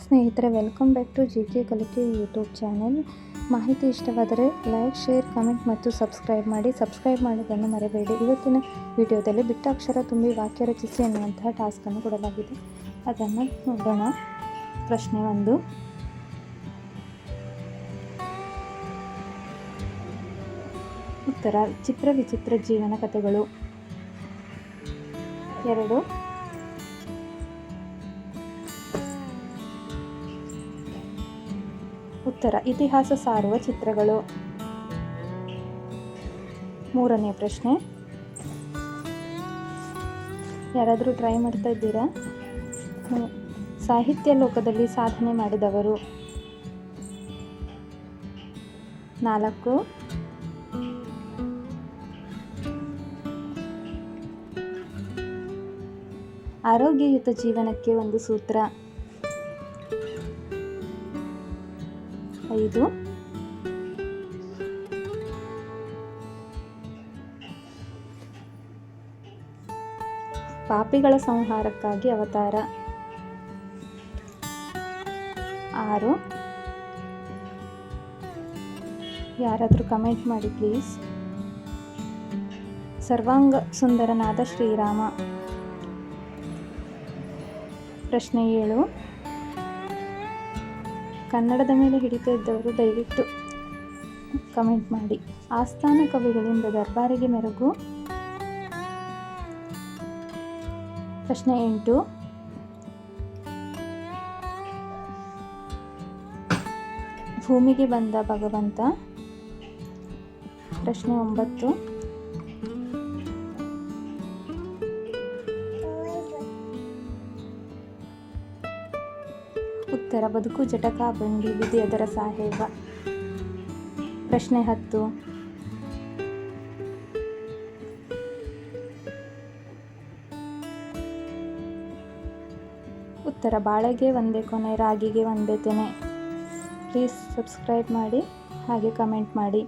ಸ್ನೇಹಿತರೆ, welcome back to GK ಕಲಿಕೆ YouTube channel. ಮಾಹಿತಿ ಇಷ್ಟವಾದರೆ ಲೈಕ್, ಶೇರ್, ಕಮೆಂಟ್ ಮತ್ತು ಸಬ್ಸ್ಕ್ರೈಬ್ ಮಾಡಿ. ಸಬ್ಸ್ಕ್ರೈಬ್ ಮಾಡೋದನ್ನು ಮರೆಯಬೇಡಿ. ಇವತ್ತಿನ ವಿಡಿಯೋದಲ್ಲಿ ಬಿಟ್ಟ ಅಕ್ಷರ ತುಂಬಿ ವಾಕ್ಯ ರಚಿಸಿ ಎನ್ನುವಂತಹ ಟಾಸ್ಕನ್ನು ಕೊಡಲಾಗಿದೆ. ಅದನ್ನು ನೋಡೋಣ. ಪ್ರಶ್ನೆ 1. ಉತ್ತರ: ಚಿತ್ರ ವಿಚಿತ್ರ ಜೀವನ ಕಥೆಗಳು. 2. ಉತ್ತರ: ಇತಿಹಾಸ ಸಾರುವ ಚಿತ್ರಗಳು. 3ನೇ ಪ್ರಶ್ನೆ. ಯಾರಾದರೂ ಟ್ರೈ ಮಾಡ್ತಾ ಇದ್ದೀರಾ? ಸಾಹಿತ್ಯ ಲೋಕದಲ್ಲಿ ಸಾಧನೆ ಮಾಡಿದವರು. 4. ಆರೋಗ್ಯಯುತ ಜೀವನಕ್ಕೆ ಒಂದು ಸೂತ್ರ. 5. ಪಾಪಿಗಳ ಸಂಹಾರಕ್ಕಾಗಿ ಅವತಾರ. 6. ಯಾರಾದರೂ ಕಮೆಂಟ್ ಮಾಡಿ ಪ್ಲೀಸ್. ಸರ್ವಾಂಗ ಸುಂದರನಾದ ಶ್ರೀರಾಮ. ಪ್ರಶ್ನೆ 7. ಕನ್ನಡದ ಮೇಲೆ ಹಿಡಿತಾ ಇದ್ದವರು ದಯವಿಟ್ಟು ಕಮೆಂಟ್ ಮಾಡಿ. ಆಸ್ಥಾನ ಕವಿಗಳಿಂದ ದರ್ಬಾರಿಗೆ ಮೆರುಗು. ಪ್ರಶ್ನೆ 8. ಭೂಮಿಗೆ ಬಂದ ಭಗವಂತ. ಪ್ರಶ್ನೆ 9. ಉತ್ತರ: ಬದುಕು ಜಟಕಾ ಬಂಡಿ, ವಿಧಿ ಅದರ ಸಾಹೇಬ. ಪ್ರಶ್ನೆ 10. ಉತ್ತರ: ಬಾಳೆಗೆ ಒಂದೇ ಕೊನೆ, ರಾಗಿಗೆ ಒಂದೇ ತೆನೆ. ಪ್ಲೀಸ್ ಸಬ್ಸ್ಕ್ರೈಬ್ ಮಾಡಿ ಹಾಗೆ ಕಮೆಂಟ್ ಮಾಡಿ.